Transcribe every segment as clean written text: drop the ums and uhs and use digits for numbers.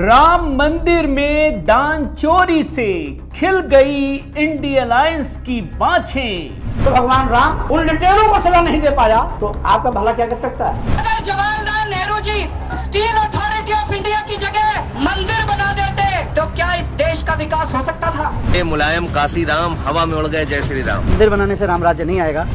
राम मंदिर में दान चोरी से खिल गई इंडिया अलायंस की बाछें। तो भगवान राम उन लुटेरों को सजा नहीं दे पाया तो आपका भला क्या कर सकता है? अगर Jawaharlal Nehru ji steel authority of India की जगह मंदिर बना देते तो क्या इस देश का विकास हो सकता था? ये मुलायम काशी राम हवा में उड़ गए जय श्री राम। मंदिर बनाने से राम राज्य नहीं आएगा।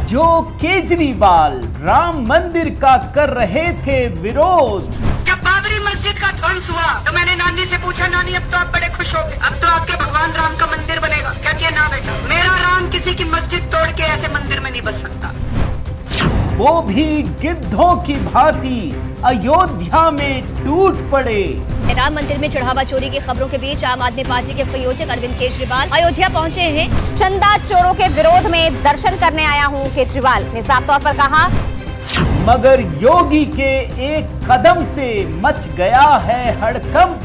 जो केजरीवाल राम मंदिर का कर रहे थे विरोध, जब बाबरी मस्जिद का ध्वंस हुआ तो मैंने नानी से पूछा, नानी अब तो आप बड़े खुश हो गए, अब तो आपके भगवान राम का मंदिर बनेगा। कहती है ना बेटा, मेरा राम किसी की मस्जिद तोड़ के ऐसे मंदिर में नहीं बस सकता। वो भी गिद्धों की भांति अयोध्या में टूट पड़े। राम मंदिर में चढ़ावा चोरी की खबरों के बीच आम आदमी पार्टी के संयोजक अरविंद केजरीवाल अयोध्या पहुंचे हैं। चंदा चोरों के विरोध में दर्शन करने आया हूं, केजरीवाल ने साफ तौर पर कहा। मगर योगी के एक कदम से मच गया है हड़कंप।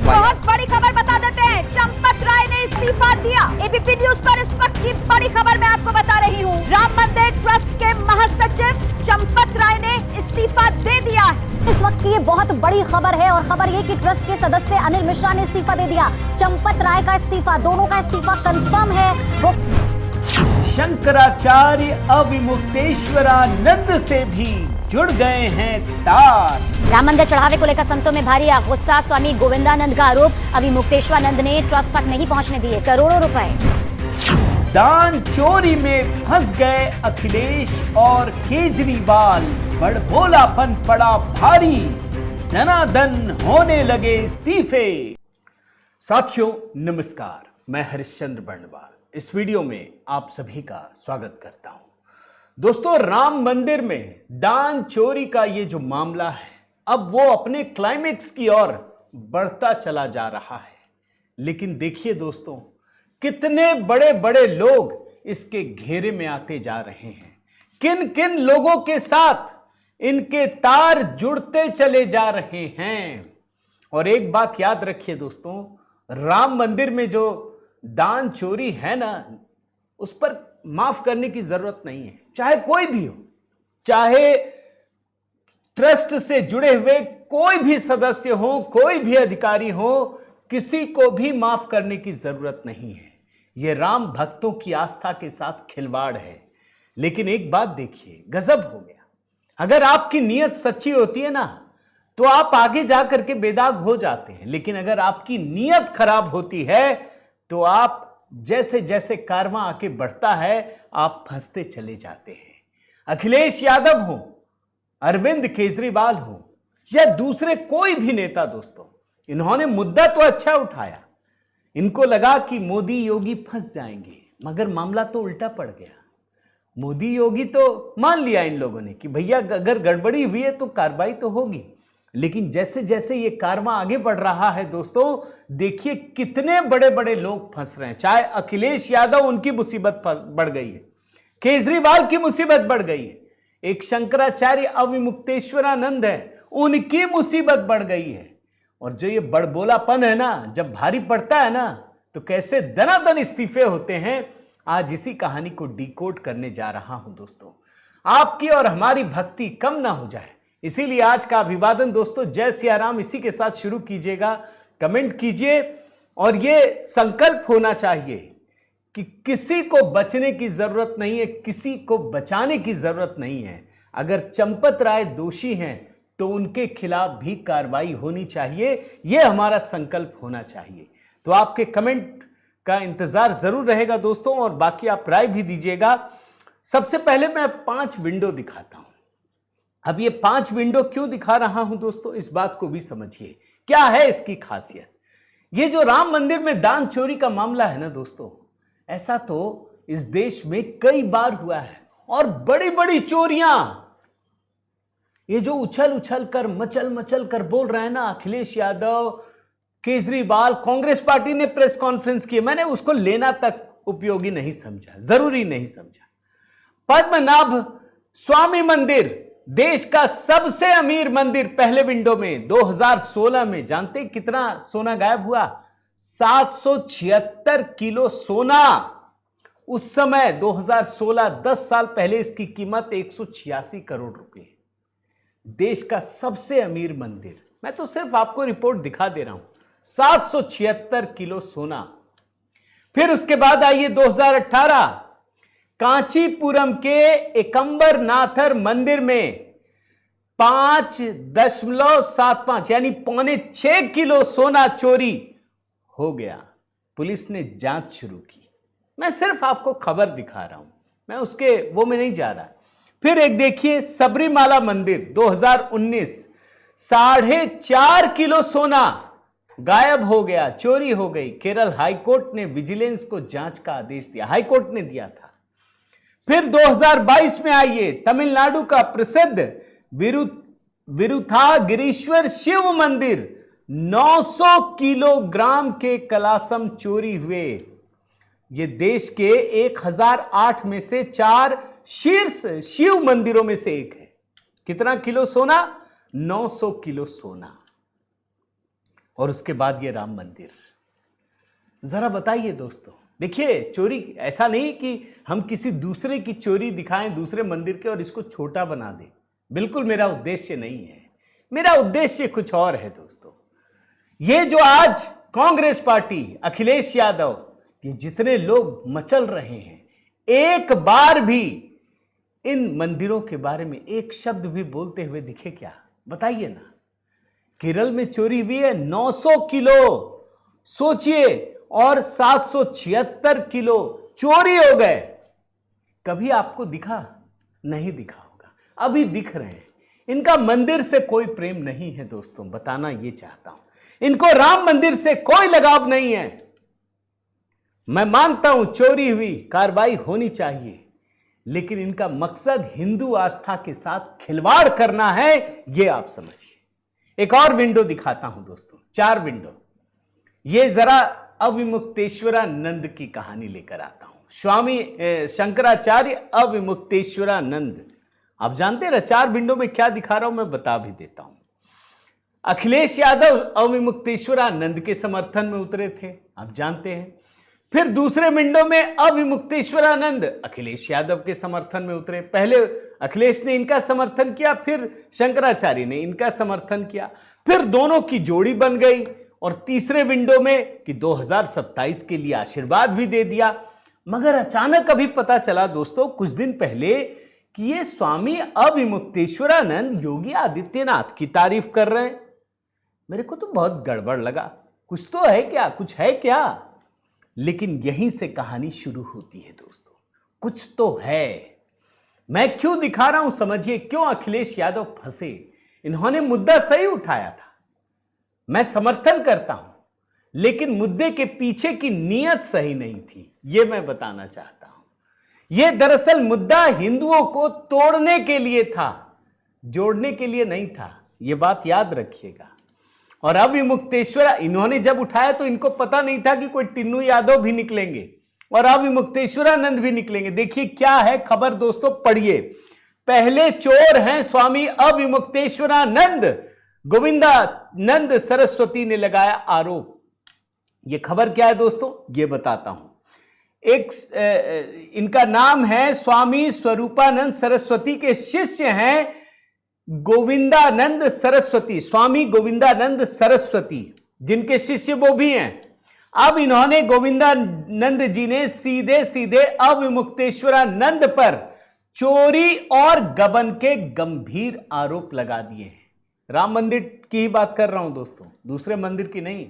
बहुत बड़ी खबर बता देते हैं, चंपत राय ने इस्तीफा दिया। एबीपी न्यूज पर इस वक्त की बड़ी खबर मैं आपको बता रही हूँ। राम मंदिर ट्रस्ट के महासचिव चंपत राय ने इस्तीफा दे दिया। इस वक्त की ये बहुत बड़ी खबर है और खबर ये कि ट्रस्ट के सदस्य अनिल मिश्रा ने इस्तीफा दे दिया। चंपत राय का इस्तीफा, दोनों का इस्तीफा कंफर्म है। वो शंकराचार्य अविमुक्तेश्वरानंद से भी जुड़ गए हैं तार। राम मंदिर चढ़ावे को लेकर संतों में भारी गुस्सा। स्वामी गोविंदानंद का आरोप, अविमुक्तेश्वरानंद ने ट्रस्ट तक नहीं पहुंचने दिए करोड़ों रुपए। दान चोरी में फंस गए अखिलेश और केजरीवाल, बड़बोलापन पड़ा भारी, धनाधन होने लगे इस्तीफे। साथियों नमस्कार, मैं हरिश्चंद्र बर्णवाल इस वीडियो में आप सभी का स्वागत करता हूं। दोस्तों, राम मंदिर में दान चोरी का ये जो मामला है, अब वो अपने क्लाइमेक्स की ओर बढ़ता चला जा रहा है। लेकिन देखिए दोस्तों, कितने बड़े बड़े लोग इसके घेरे में आते जा रहे हैं, किन किन लोगों के साथ इनके तार जुड़ते चले जा रहे हैं। और एक बात याद रखिए दोस्तों, राम मंदिर में जो दान चोरी है ना, उस पर माफ करने की जरूरत नहीं है। चाहे कोई भी हो, चाहे ट्रस्ट से जुड़े हुए कोई भी सदस्य हो, कोई भी अधिकारी हो, किसी को भी माफ करने की जरूरत नहीं है। यह राम भक्तों की आस्था के साथ खिलवाड़ है। लेकिन एक बात देखिए, गजब हो गया। अगर आपकी नीयत सच्ची होती है ना, तो आप आगे जाकर के बेदाग हो जाते हैं। लेकिन अगर आपकी नीयत खराब होती है तो आप जैसे जैसे कारवां आके बढ़ता है, आप फंसते चले जाते हैं। अखिलेश यादव हो, अरविंद केजरीवाल हो या दूसरे कोई भी नेता, दोस्तों, इन्होंने मुद्दा तो अच्छा उठाया। इनको लगा कि मोदी योगी फंस जाएंगे, मगर मामला तो उल्टा पड़ गया। मोदी योगी तो मान लिया इन लोगों ने कि भैया अगर गड़बड़ी हुई है तो कार्रवाई तो होगी। लेकिन जैसे जैसे ये कारवां आगे बढ़ रहा है दोस्तों, देखिए कितने बड़े बड़े लोग फंस रहे हैं। चाहे अखिलेश यादव, उनकी मुसीबत बढ़ गई है, केजरीवाल की मुसीबत बढ़ गई है, एक शंकराचार्य अविमुक्तेश्वरानंद है, उनकी मुसीबत बढ़ गई है। और जो ये बड़बोलापन है ना, जब भारी पड़ता है ना, तो कैसे दनादन इस्तीफे होते हैं, आज इसी कहानी को डिकोड करने जा रहा हूं दोस्तों। आपकी और हमारी भक्ति कम ना हो जाए, इसीलिए आज का अभिवादन दोस्तों जय सिया राम इसी के साथ शुरू कीजिएगा। कमेंट कीजिए और ये संकल्प होना चाहिए कि किसी को बचने की जरूरत नहीं है, किसी को बचाने की जरूरत नहीं है। अगर चंपत राय दोषी हैं तो उनके खिलाफ भी कार्रवाई होनी चाहिए, यह हमारा संकल्प होना चाहिए। तो आपके कमेंट का इंतजार जरूर रहेगा दोस्तों, और बाकी आप राय भी दीजिएगा। सबसे पहले मैं 5 विंडो दिखाता हूं। अब ये 5 विंडो क्यों दिखा रहा हूं दोस्तों, इस बात को भी समझिए, क्या है इसकी खासियत। ये जो राम मंदिर में दान चोरी का मामला है ना दोस्तों, ऐसा तो इस देश में कई बार हुआ है, और बड़ी बड़ी चोरियां, ये जो उछल उछल कर मचल मचल कर बोल रहे हैं ना अखिलेश यादव, केजरीवाल, कांग्रेस पार्टी ने प्रेस कॉन्फ्रेंस की, मैंने उसको लेना तक उपयोगी नहीं समझा, जरूरी नहीं समझा। पद्मनाभ स्वामी मंदिर, देश का सबसे अमीर मंदिर, पहले विंडो में 2016 में जानते कितना सोना गायब हुआ? 776 किलो सोना। उस समय 2016, 10 साल पहले इसकी कीमत 186 करोड़ रुपए। देश का सबसे अमीर मंदिर मैं तो सिर्फ आपको रिपोर्ट दिखा दे रहा हूं। 776 किलो सोना। फिर उसके बाद आइए 2018, कांचीपुरम के एकंबरनाथर मंदिर में 5.75 यानी 5.6 किलो सोना चोरी हो गया। पुलिस ने जांच शुरू की। मैं सिर्फ आपको खबर दिखा रहा हूं, मैं उसके वो में नहीं जा रहा। फिर एक देखिए सबरीमाला मंदिर 2019, 4.5 किलो सोना गायब हो गया, चोरी हो गई। केरल हाईकोर्ट ने विजिलेंस को जांच का आदेश दिया, हाईकोर्ट ने दिया था। फिर 2022 में आइए, तमिलनाडु का प्रसिद्ध विरुथागिरीश्वर शिव मंदिर, 900 किलोग्राम के कलासम चोरी हुए। ये देश के 1008 में से 4 शीर्ष शिव मंदिरों में से एक है। कितना किलो सोना? 900 किलो सोना। और उसके बाद ये राम मंदिर। जरा बताइए दोस्तों, देखिए चोरी ऐसा नहीं कि हम किसी दूसरे की चोरी दिखाएं दूसरे मंदिर के और इसको छोटा बना दें, बिल्कुल मेरा उद्देश्य नहीं है। मेरा उद्देश्य कुछ और है दोस्तों। ये जो आज कांग्रेस पार्टी, अखिलेश यादव, ये जितने लोग मचल रहे हैं, एक बार भी इन मंदिरों के बारे में एक शब्द भी बोलते हुए दिखे क्या? बताइए ना। केरल में चोरी हुई है 900 किलो, सोचिए, और 776 किलो चोरी हो गए। कभी आपको दिखा? नहीं दिखा होगा, अभी दिख रहे हैं। इनका मंदिर से कोई प्रेम नहीं है दोस्तों, बताना ये चाहता हूं। इनको राम मंदिर से कोई लगाव नहीं है। मैं मानता हूं चोरी हुई, कार्रवाई होनी चाहिए, लेकिन इनका मकसद हिंदू आस्था के साथ खिलवाड़ करना है, यह आप समझिए। एक और विंडो दिखाता हूं दोस्तों, 4 विंडो। ये जरा अविमुक्तेश्वरानंद की कहानी लेकर आता हूं। स्वामी शंकराचार्य अविमुक्तेश्वरानंद, आप जानते हैं 4 विंडो में क्या दिखा रहा हूं, मैं बता भी देता हूं। अखिलेश यादव अविमुक्तेश्वरानंद के समर्थन में उतरे थे, आप जानते हैं। फिर दूसरे विंडो में अविमुक्तेश्वरानंद अखिलेश यादव के समर्थन में उतरे। पहले अखिलेश ने इनका समर्थन किया, फिर शंकराचार्य ने इनका समर्थन किया, फिर दोनों की जोड़ी बन गई। और तीसरे विंडो में कि 2027 के लिए आशीर्वाद भी दे दिया। मगर अचानक अभी पता चला दोस्तों कुछ दिन पहले कि ये स्वामी अविमुक्तेश्वरानंद योगी आदित्यनाथ की तारीफ कर रहे हैं। मेरे को तो बहुत गड़बड़ लगा, कुछ तो है क्या, कुछ है क्या? लेकिन यहीं से कहानी शुरू होती है दोस्तों, कुछ तो है। मैं क्यों दिखा रहा हूं समझिए, क्यों अखिलेश यादव फंसे। इन्होंने मुद्दा सही उठाया था, मैं समर्थन करता हूं, लेकिन मुद्दे के पीछे की नीयत सही नहीं थी, यह मैं बताना चाहता हूं। यह दरअसल मुद्दा हिंदुओं को तोड़ने के लिए था, जोड़ने के लिए नहीं था। यह बात याद रखिएगा। और अविमुक्तेश्वर इन्होंने जब उठाया तो इनको पता नहीं था कि कोई टिन्नू यादव भी निकलेंगे और अविमुक्तेश्वरानंद भी निकलेंगे। देखिए क्या है खबर दोस्तों, पढ़िए। पहले चोर हैं स्वामी अविमुक्तेश्वरानंद, गोविंदानंद सरस्वती ने लगाया आरोप। यह खबर क्या है दोस्तों, यह बताता हूं। इनका नाम है स्वामी स्वरूपानंद सरस्वती के शिष्य हैं गोविंदानंद सरस्वती, स्वामी गोविंदानंद सरस्वती, जिनके शिष्य वो भी हैं। अब इन्होंने गोविंदानंद जी ने सीधे सीधे अविमुक्तेश्वरानंद पर चोरी और गबन के गंभीर आरोप लगा दिए हैं। राम मंदिर की ही बात कर रहा हूं दोस्तों, दूसरे मंदिर की नहीं।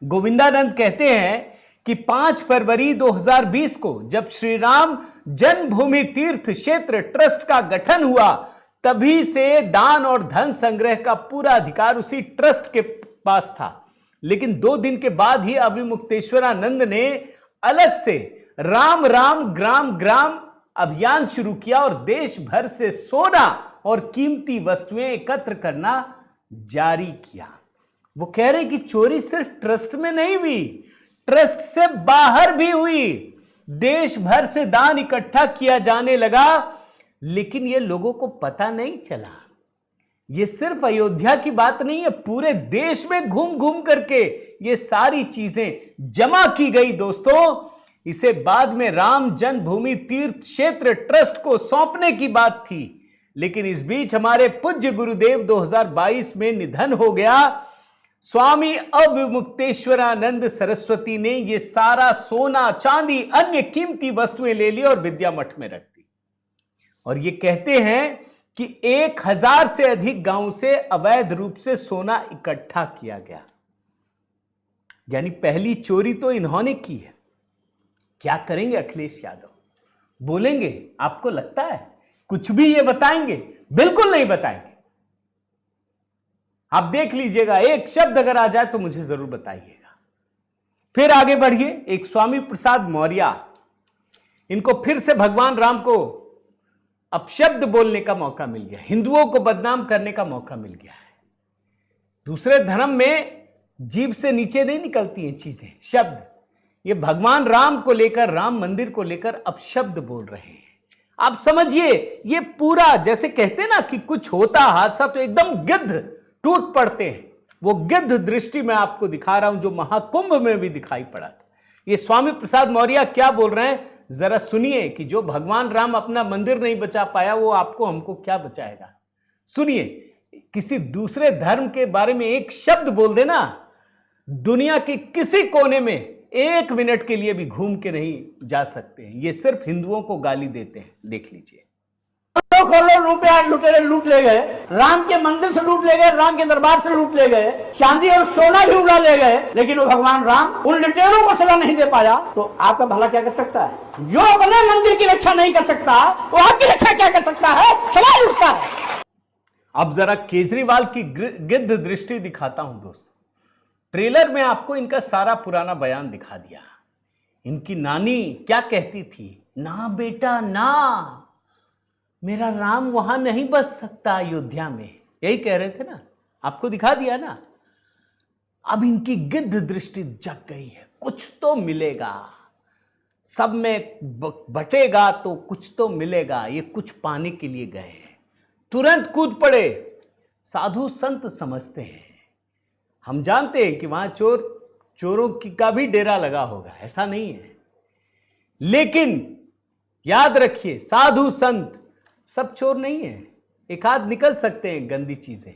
गोविंदानंद कहते हैं कि 5 फरवरी 2020 को जब श्री राम जन्मभूमि तीर्थ क्षेत्र ट्रस्ट का गठन हुआ, तभी से दान और धन संग्रह का पूरा अधिकार उसी ट्रस्ट के पास था। लेकिन 2 दिन के बाद ही अविमुक्तेश्वरानंद ने अलग से राम राम ग्राम ग्राम अभियान शुरू किया और देश भर से सोना और कीमती वस्तुएं एकत्र करना जारी किया। वो कह रहे कि चोरी सिर्फ ट्रस्ट में नहीं हुई, ट्रस्ट से बाहर भी हुई। देश भर से दान इकट्ठा किया जाने लगा, लेकिन यह लोगों को पता नहीं चला। यह सिर्फ अयोध्या की बात नहीं है, पूरे देश में घूम घूम करके ये सारी चीजें जमा की गई दोस्तों। इसे बाद में राम जन्मभूमि तीर्थ क्षेत्र ट्रस्ट को सौंपने की बात थी, लेकिन इस बीच हमारे पूज्य गुरुदेव 2022 में निधन हो गया। स्वामी अविमुक्तेश्वरानंद सरस्वती ने ये सारा सोना चांदी अन्य कीमती वस्तुएं ले ली और विद्या मठ में रख दी। और ये कहते हैं कि 1000 से अधिक गांव से अवैध रूप से सोना इकट्ठा किया गया। यानी पहली चोरी तो इन्होंने की है। क्या करेंगे अखिलेश यादव? बोलेंगे? आपको लगता है कुछ भी ये बताएंगे? बिल्कुल नहीं बताएंगे। आप देख लीजिएगा, एक शब्द अगर आ जाए तो मुझे जरूर बताइएगा। फिर आगे बढ़िए। एक स्वामी प्रसाद मौर्य, इनको फिर से भगवान राम को अपशब्द बोलने का मौका मिल गया, हिंदुओं को बदनाम करने का मौका मिल गया है। दूसरे धर्म में जीभ से नीचे नहीं निकलती हैं चीजें, शब्द। ये भगवान राम को लेकर, राम मंदिर को लेकर अपशब्द बोल रहे हैं। आप समझिए, ये पूरा जैसे कहते हैं ना कि कुछ होता हादसा तो एकदम गिद्ध टूट पड़ते हैं। वो गिद्ध दृष्टि में आपको दिखा रहा हूं जो महाकुंभ में भी दिखाई पड़ा था। ये स्वामी प्रसाद मौर्य क्या बोल रहे हैं, जरा सुनिए कि जो भगवान राम अपना मंदिर नहीं बचा पाया वो आपको हमको क्या बचाएगा। सुनिए, किसी दूसरे धर्म के बारे में एक शब्द बोल देना, दुनिया के किसी कोने में 1 मिनट के लिए भी घूम के नहीं जा सकते हैं। ये सिर्फ हिंदुओं को गाली देते हैं। देख लीजिए। करोड़ रुपया लुटेरे लूट ले गए, राम के मंदिर से लूट ले गए, राम के दरबार से लूट ले गए, चांदी और सोना भी उड़ा ले गए, लेकिन वो भगवान राम उन लुटेरों को सजा नहीं दे पाया तो आपका भला क्या कर सकता है? जो अपने मंदिर की रक्षा नहीं कर सकता वो आपकी रक्षा क्या कर सकता है? सवाल उठता है। अब जरा केजरीवाल की गिद्ध दृष्टि दिखाता हूं दोस्तों। ट्रेलर में आपको इनका सारा पुराना बयान दिखा दिया। इनकी नानी क्या कहती थी? ना बेटा ना, मेरा राम वहां नहीं बस सकता अयोध्या में, यही कह रहे थे ना, आपको दिखा दिया ना। अब इनकी गिद्ध दृष्टि जग गई है। कुछ तो मिलेगा, सब में बटेगा तो कुछ तो मिलेगा। ये कुछ पाने के लिए गए हैं, तुरंत कूद पड़े। साधु संत समझते हैं, हम जानते हैं कि वहां चोरों का भी डेरा लगा होगा, ऐसा नहीं है। लेकिन याद रखिए, साधु संत सब चोर नहीं है। एक आध निकल सकते हैं गंदी चीजें।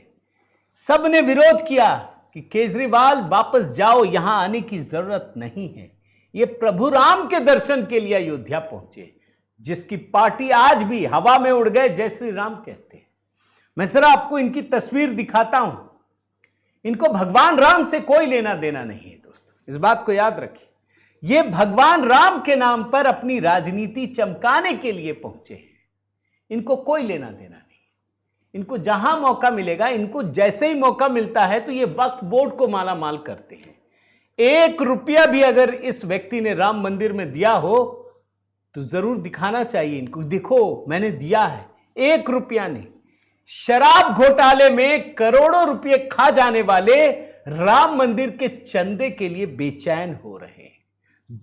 सब ने विरोध किया कि केजरीवाल वापस जाओ, यहां आने की जरूरत नहीं है। ये प्रभु राम के दर्शन के लिए अयोध्या पहुंचे, जिसकी पार्टी आज भी हवा में उड़ गए जय श्री राम कहते हैं। मैं जरा आपको इनकी तस्वीर दिखाता हूं। इनको भगवान राम से कोई लेना देना नहीं है दोस्तों, इस बात को याद रखिए। ये भगवान राम के नाम पर अपनी राजनीति चमकाने के लिए पहुंचे हैं। इनको कोई लेना देना नहीं। इनको जहां मौका मिलेगा, इनको जैसे ही मौका मिलता है तो ये वक्फ बोर्ड को माला माल करते हैं। 1 रुपया भी अगर इस व्यक्ति ने राम मंदिर में दिया हो तो जरूर दिखाना चाहिए इनको, देखो मैंने दिया है। 1 रुपया नहीं। शराब घोटाले में करोड़ों रुपए खा जाने वाले राम मंदिर के चंदे के लिए बेचैन हो रहे हैं,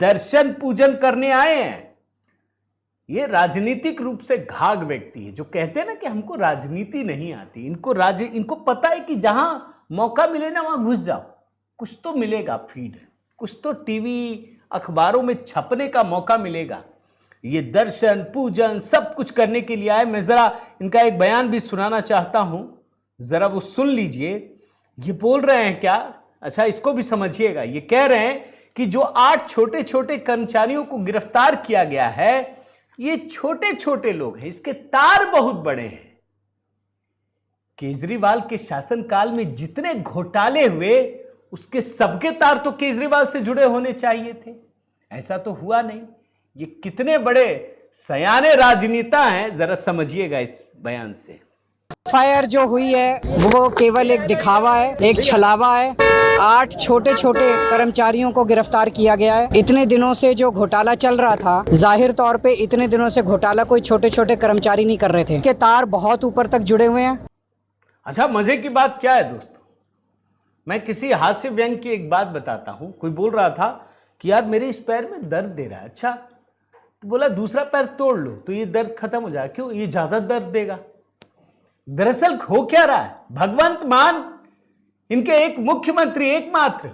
दर्शन पूजन करने आए हैं। ये राजनीतिक रूप से घाघ व्यक्ति है जो कहते हैं ना कि हमको राजनीति नहीं आती। इनको पता है कि जहां मौका मिले ना वहां घुस जाओ, कुछ तो मिलेगा फीड, कुछ तो टीवी अखबारों में छपने का मौका मिलेगा। ये दर्शन पूजन सब कुछ करने के लिए आए। मैं जरा इनका एक बयान भी सुनाना चाहता हूं, जरा वो सुन लीजिए। ये बोल रहे हैं क्या, अच्छा इसको भी समझिएगा। ये कह रहे हैं कि जो 8 छोटे छोटे कर्मचारियों को गिरफ्तार किया गया है, ये छोटे छोटे लोग हैं, इसके तार बहुत बड़े हैं। केजरीवाल के शासनकाल में जितने घोटाले हुए उसके सबके तार तो केजरीवाल से जुड़े होने चाहिए थे, ऐसा तो हुआ नहीं। ये कितने बड़े सयाने राजनेता हैं, जरा समझिएगा इस बयान से। फायर जो हुई है वो केवल एक दिखावा है, एक छलावा है। 8 छोटे छोटे कर्मचारियों को गिरफ्तार किया गया है। इतने दिनों से जो घोटाला चल रहा था, जाहिर तौर पे इतने दिनों से घोटाला कोई छोटे छोटे कर्मचारी नहीं कर रहे थे, के तार बहुत ऊपर तक जुड़े हुए हैं। अच्छा, मजे की बात क्या है दोस्तों, मैं किसी हास्य व्यंग की एक बात बताता हूं। कोई बोल रहा था कि यार मेरे इस पैर में दर्द दे रहा है। अच्छा, तो बोला दूसरा पैर तोड़ लो तो ये दर्द खत्म हो जाए। क्यों? ये ज्यादा दर्द देगा। दरअसल हो क्या रहा है, भगवंत मान इनके एक मुख्यमंत्री एकमात्र,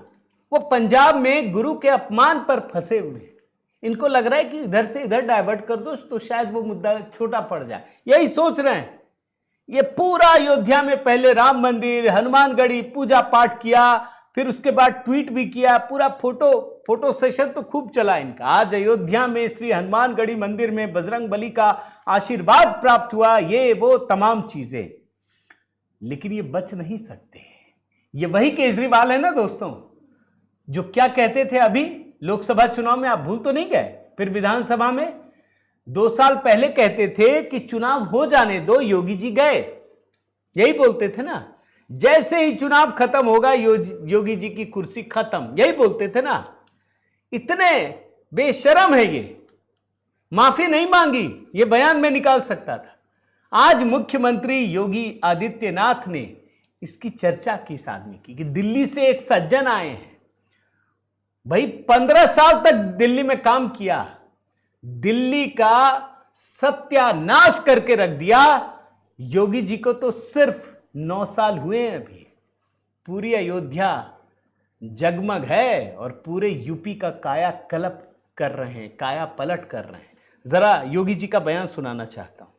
वो पंजाब में गुरु के अपमान पर फंसे हुए हैं। इनको लग रहा है कि इधर से इधर डाइवर्ट कर दो तो शायद वो मुद्दा छोटा पड़ जाए, यही सोच रहे हैं। ये पूरा अयोध्या में पहले राम मंदिर, हनुमानगढ़ी पूजा पाठ किया, फिर उसके बाद ट्वीट भी किया, पूरा फोटो सेशन तो खूब चला इनका। आज अयोध्या में श्री हनुमानगढ़ी मंदिर में बजरंग बली का आशीर्वाद प्राप्त हुआ, ये वो तमाम चीजें। लेकिन ये बच नहीं सकते। ये वही केजरीवाल है ना दोस्तों, जो क्या कहते थे अभी लोकसभा चुनाव में, आप भूल तो नहीं गए, फिर विधानसभा में 2 साल पहले कहते थे कि चुनाव हो जाने दो, योगी जी गए, यही बोलते थे ना। जैसे ही चुनाव खत्म होगा योगी जी की कुर्सी खत्म, यही बोलते थे ना। इतने बेशरम है ये, माफी नहीं मांगी, ये बयान में निकाल सकता था। आज मुख्यमंत्री योगी आदित्यनाथ ने इसकी चर्चा किस आदमी की कि दिल्ली से एक सज्जन आए हैं। भाई 15 साल तक दिल्ली में काम किया, दिल्ली का सत्यानाश करके रख दिया। योगी जी को तो सिर्फ 9 साल हुए हैं अभी। पूरी अयोध्या जगमग है और पूरे यूपी का काया कल्प कर रहे हैं, काया पलट कर रहे हैं। जरा योगी जी का बयान सुनाना चाहता हूं।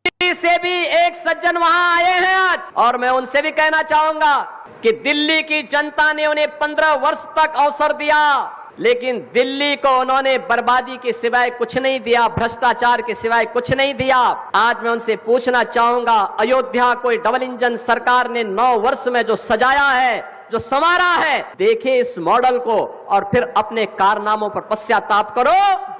दिल्ली से भी एक सज्जन वहां आए हैं आज, और मैं उनसे भी कहना चाहूंगा कि दिल्ली की जनता ने उन्हें 15 वर्ष तक अवसर दिया, लेकिन दिल्ली को उन्होंने बर्बादी के सिवाय कुछ नहीं दिया, भ्रष्टाचार के सिवाय कुछ नहीं दिया। आज मैं उनसे पूछना चाहूंगा, अयोध्या कोई डबल इंजन सरकार ने 9 वर्ष में जो सजाया है, जो संवारा है, देखिए इस मॉडल को और फिर अपने कारनामों पर पश्चाताप करो।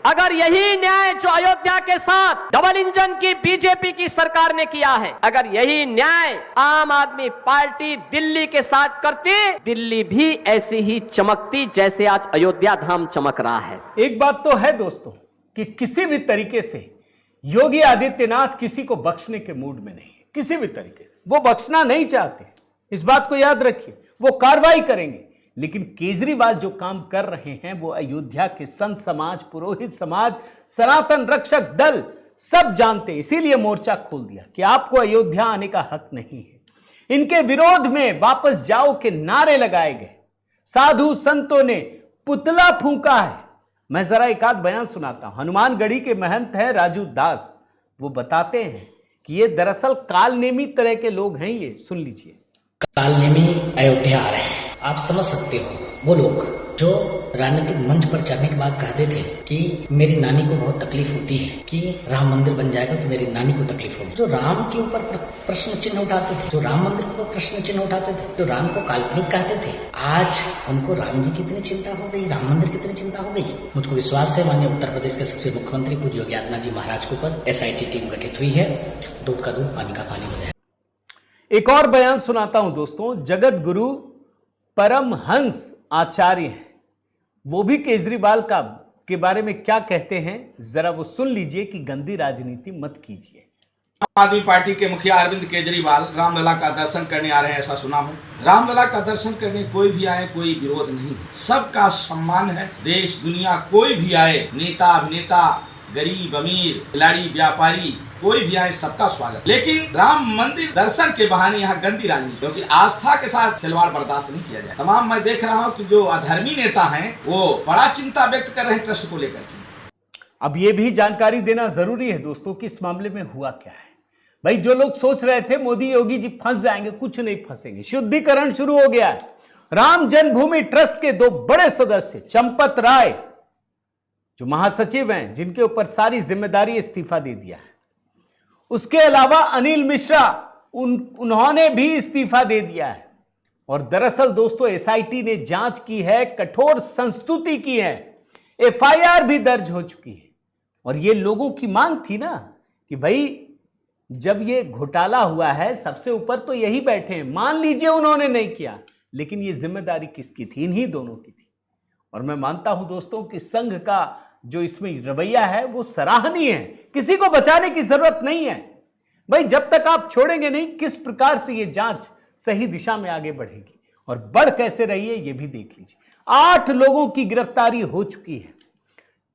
अगर यही न्याय जो अयोध्या के साथ डबल इंजन की बीजेपी की सरकार ने किया है, अगर यही न्याय आम आदमी पार्टी दिल्ली के साथ करती, दिल्ली भी ऐसी ही चमकती जैसे आज अयोध्या धाम चमक रहा है। एक बात तो है दोस्तों कि किसी भी तरीके से योगी आदित्यनाथ किसी को बख्शने के मूड में नहीं है, किसी भी तरीके से वो बख्शना नहीं चाहते, इस बात को याद रखिए। वो कार्रवाई करेंगे, लेकिन केजरीवाल जो काम कर रहे हैं वो अयोध्या के संत समाज, पुरोहित समाज, सनातन रक्षक दल सब जानते हैं। इसीलिए मोर्चा खोल दिया कि आपको अयोध्या आने का हक नहीं है। इनके विरोध में वापस जाओ के नारे लगाए गए, साधु संतों ने पुतला फूंका है। मैं जरा एक आध बयान सुनाता हूं। हनुमानगढ़ी के महंत हैं राजू दास, वो बताते हैं कि ये दरअसल कालनेमी तरह के लोग हैं। ये सुन लीजिए। कालनेमी अयोध्या आ रहे हैं, आप समझ सकते हो। वो लोग जो राजनीतिक मंच पर चढ़ने के बाद कहते थे कि मेरी नानी को बहुत तकलीफ होती है कि राम मंदिर बन जाएगा तो मेरी नानी को तकलीफ होगी, जो राम के ऊपर प्रश्न चिन्ह उठाते थे, जो राम मंदिर के ऊपर प्रश्न चिन्ह उठाते थे, जो राम को काल्पनिक कहते थे, आज उनको राम जी की इतनी चिंता हो गई, राम मंदिर की इतनी चिंता हो गई। मुझको विश्वास है माननीय उत्तर प्रदेश के सबसे मुख्यमंत्री पूज्य योगी आदित्यनाथ जी महाराज के ऊपर SIT टीम गठित हुई है, दूध का दूध पानी का पानी हो जाए। एक और बयान सुनाता हूं दोस्तों। जगत गुरु परमहंस आचार्य हैं, वो भी केजरीवाल के बारे में क्या कहते हैं, जरा वो सुन लीजिए कि गंदी राजनीति मत कीजिए। आम आदमी पार्टी के मुखिया अरविंद केजरीवाल रामलला का दर्शन करने आ रहे हैं, ऐसा सुना हूँ। रामलला का दर्शन करने कोई भी आए, कोई विरोध नहीं, सबका सम्मान है। देश दुनिया कोई भी आए, नेता अभिनेता, गरीब अमीर, खिलाड़ी व्यापारी, कोई भी आए, सबका स्वागत। लेकिन राम मंदिर दर्शन के बहाने यहाँ गंदी राजनीति, क्योंकि आस्था के साथ खिलवाड़ बर्दाश्त नहीं किया जाए। तमाम मैं देख रहा हूँ कि जो अधर्मी नेता हैं वो बड़ा चिंता व्यक्त कर रहे हैं ट्रस्ट को लेकर के। अब ये भी जानकारी देना जरूरी है दोस्तों कि इस मामले में हुआ क्या है। भाई जो लोग सोच रहे थे मोदी योगी जी फंस जाएंगे, कुछ नहीं फंसेंगे। शुद्धिकरण शुरू हो गया है। राम जन्मभूमि ट्रस्ट के 2 बड़े सदस्य चंपत राय जो महासचिव हैं, जिनके ऊपर सारी जिम्मेदारी इस्तीफा दे दिया है, उसके अलावा अनिल मिश्रा उन्होंने भी इस्तीफा दे दिया है। और दरअसल दोस्तों SIT ने जांच की है, कठोर संस्तुति की है, FIR भी दर्ज हो चुकी है। और ये लोगों की मांग थी ना कि भाई जब ये घोटाला हुआ है सबसे ऊपर तो यही बैठे हैं। मान लीजिए उन्होंने नहीं किया, लेकिन ये जिम्मेदारी किसकी थी? इन्हीं दोनों की थी। और मैं मानता हूं दोस्तों कि संघ का जो इसमें रवैया है वो सराहनीय है। किसी को बचाने की जरूरत नहीं है भाई, जब तक आप छोड़ेंगे नहीं किस प्रकार से ये जांच सही दिशा में आगे बढ़ेगी और बढ़ कैसे रही है ये भी देख लीजिए। 8 लोगों की गिरफ्तारी हो चुकी है।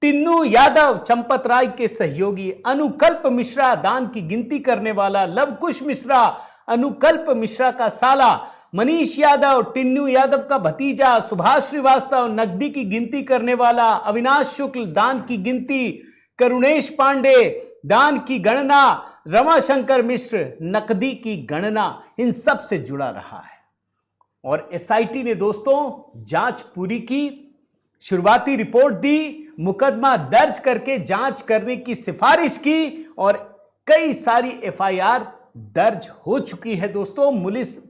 टिन्नू यादव चंपत राय के सहयोगी, अनुकल्प मिश्रा दान की गिनती करने वाला, लवकुश मिश्रा अनुकल्प मिश्रा का साला, मनीष यादव टिन्नू यादव का भतीजा, सुभाष श्रीवास्तव नकदी की गिनती करने वाला, अविनाश शुक्ल दान की गिनती, करुणेश पांडे दान की गणना, रमाशंकर मिश्र नकदी की गणना, इन सब से जुड़ा रहा है। और एसआईटी ने दोस्तों जांच पूरी की, शुरुआती रिपोर्ट दी, मुकदमा दर्ज करके जांच करने की सिफारिश की और कई सारी एफआईआर दर्ज हो चुकी है दोस्तों।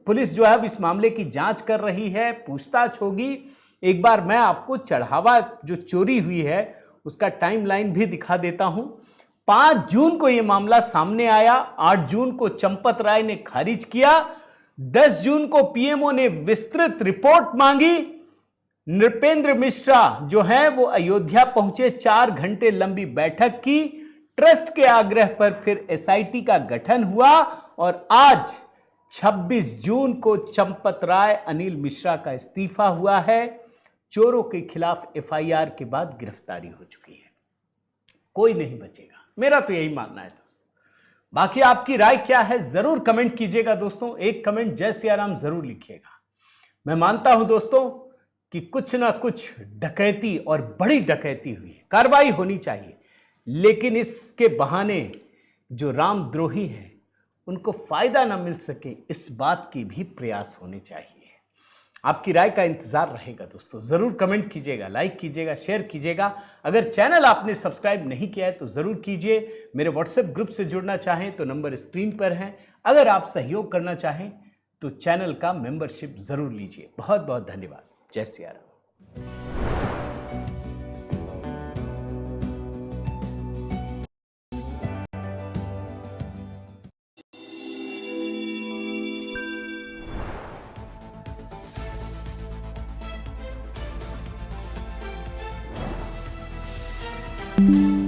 पुलिस जो है अब इस मामले की जांच कर रही है, पूछताछ होगी। एक बार मैं आपको चढ़ावा जो चोरी हुई है उसका टाइमलाइन भी दिखा देता हूं। 5 जून को यह मामला सामने आया, 8 जून को चंपत राय ने खारिज किया, 10 जून को पीएमओ ने विस्तृत रिपोर्ट मांगी। नृपेंद्र मिश्रा जो है वो अयोध्या पहुंचे, 4 घंटे लंबी बैठक की, ट्रस्ट के आग्रह पर फिर एसआईटी का गठन हुआ और आज 26 जून को चंपत राय, अनिल मिश्रा का इस्तीफा हुआ है। चोरों के खिलाफ एफआईआर के बाद गिरफ्तारी हो चुकी है, कोई नहीं बचेगा, मेरा तो यही मानना है दोस्तों। बाकी आपकी राय क्या है जरूर कमेंट कीजिएगा दोस्तों, एक कमेंट जय सिया राम जरूर लिखिएगा। मैं मानता हूं दोस्तों कि कुछ ना कुछ डकैती और बड़ी डकैती हुई है, कार्रवाई होनी चाहिए, लेकिन इसके बहाने जो रामद्रोही हैं उनको फायदा ना मिल सके, इस बात की भी प्रयास होने चाहिए। आपकी राय का इंतजार रहेगा दोस्तों, जरूर कमेंट कीजिएगा, लाइक कीजिएगा, शेयर कीजिएगा। अगर चैनल आपने सब्सक्राइब नहीं किया है तो जरूर कीजिए। मेरे व्हाट्सएप ग्रुप से जुड़ना चाहें तो नंबर स्क्रीन पर है। अगर आप सहयोग करना चाहें तो चैनल का मेंबरशिप जरूर लीजिए। बहुत बहुत धन्यवाद। जय सिया राम। Thank you.